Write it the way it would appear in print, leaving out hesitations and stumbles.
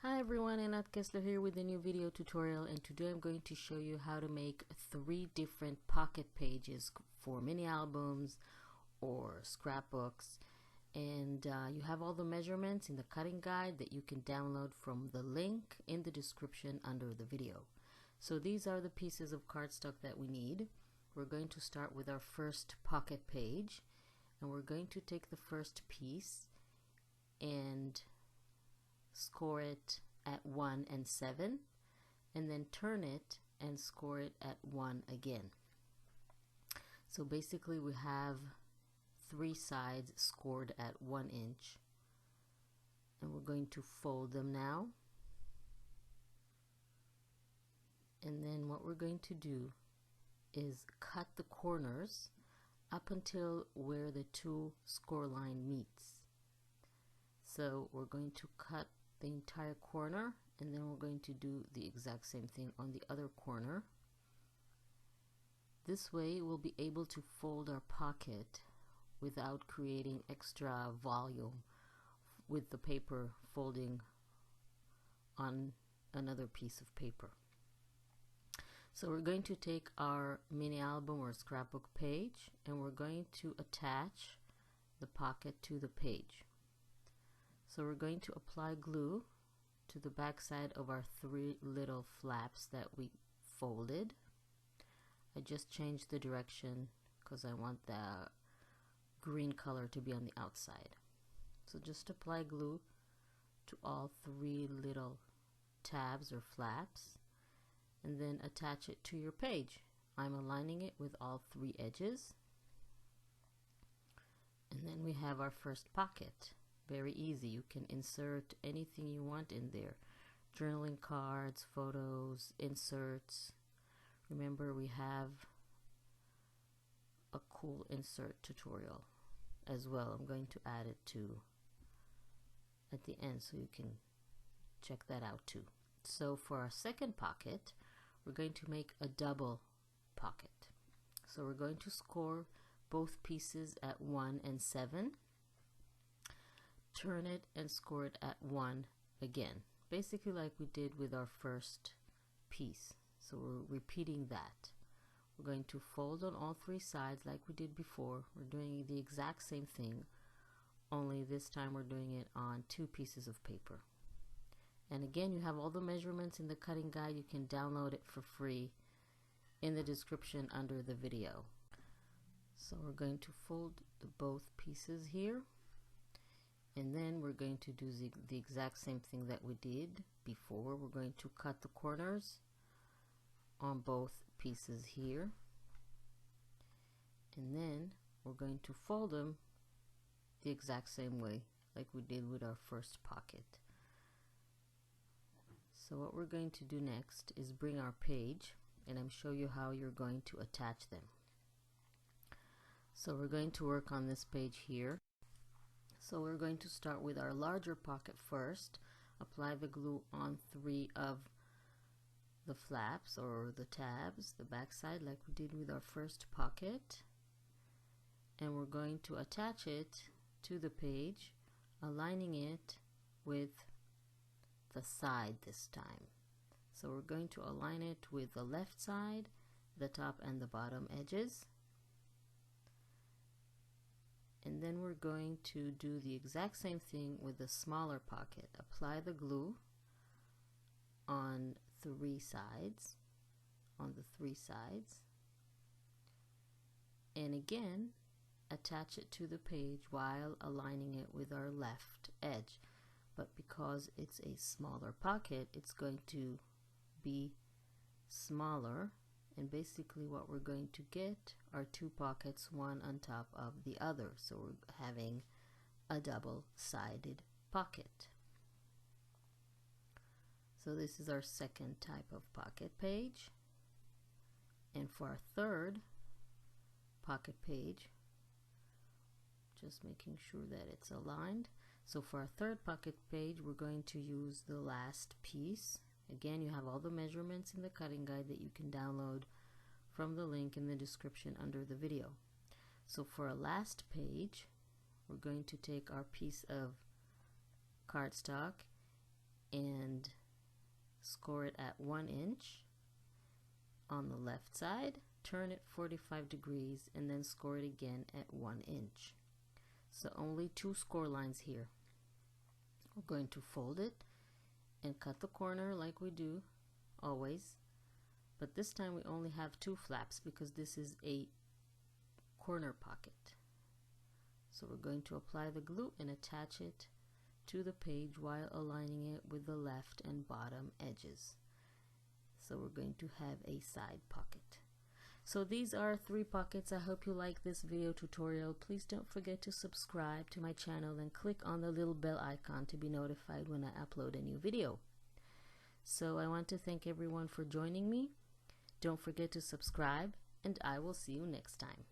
Hi everyone, Anat Kessler here with a new video tutorial, and today I'm going to show you how to make 3 different pocket pages for mini albums or scrapbooks. And you have all the measurements in the cutting guide that you can download from the link in the description under the video. So these are the pieces of cardstock that we need. We're going to start with our first pocket page, and we're going to take the first piece and score it at 1 and 7, and then turn it and score it at 1 again. So basically we have 3 sides scored at 1 inch, and we're going to fold them now. And then what we're going to do is cut the corners up until where the 2 score line meets. So we're going to cut the entire corner, and then we're going to do the exact same thing on the other corner. This way we'll be able to fold our pocket without creating extra volume with the paper folding on another piece of paper. So we're going to take our mini album or scrapbook page, and we're going to attach the pocket to the page. So we're going to apply glue to the back side of our 3 little flaps that we folded. I just changed the direction because I want the green color to be on the outside. So just apply glue to all 3 little tabs or flaps, and then attach it to your page. I'm aligning it with all 3 edges, and then we have our first pocket. Very easy. You can insert anything you want in there. Journaling cards, photos, inserts. Remember, we have a cool insert tutorial as well. I'm going to add it at the end so you can check that out too. So for our second pocket, we're going to make a double pocket. So we're going to score both pieces at 1 and 7. Turn it and score it at 1 again, basically like we did with our first piece. So we're repeating that. We're going to fold on all 3 sides like we did before. We're doing the exact same thing, only this time we're doing it on 2 pieces of paper. And again, you have all the measurements in the cutting guide. You can download it for free in the description under the video. So we're going to fold both pieces here. And then we're going to do the exact same thing that we did before. We're going to cut the corners on both pieces here. And then we're going to fold them the exact same way like we did with our first pocket. So what we're going to do next is bring our page, and I'm show you how you're going to attach them. So we're going to work on this page here. So we're going to start with our larger pocket first. Apply the glue on 3 of the flaps or the tabs, the back side, like we did with our first pocket. And we're going to attach it to the page, aligning it with the side this time. So we're going to align it with the left side, the top and the bottom edges. And then we're going to do the exact same thing with the smaller pocket. Apply the glue on 3 sides, and again attach it to the page while aligning it with our left edge. But because it's a smaller pocket, it's going to be smaller. And basically what we're going to get are 2 pockets, one on top of the other. So we're having a double-sided pocket. So this is our second type of pocket page. And for our third pocket page, just making sure that it's aligned. So for our third pocket page, we're going to use the last piece. Again, you have all the measurements in the cutting guide that you can download from the link in the description under the video. So for our last page, we're going to take our piece of cardstock and score it at 1 inch on the left side, turn it 45 degrees, and then score it again at 1 inch. So only 2 score lines here. We're going to fold it and cut the corner like we do always, but this time we only have 2 flaps because this is a corner pocket. So we're going to apply the glue and attach it to the page while aligning it with the left and bottom edges. So we're going to have a side pocket. So these are 3 pockets. I hope you like this video tutorial. Please don't forget to subscribe to my channel and click on the little bell icon to be notified when I upload a new video. So I want to thank everyone for joining me. Don't forget to subscribe, and I will see you next time.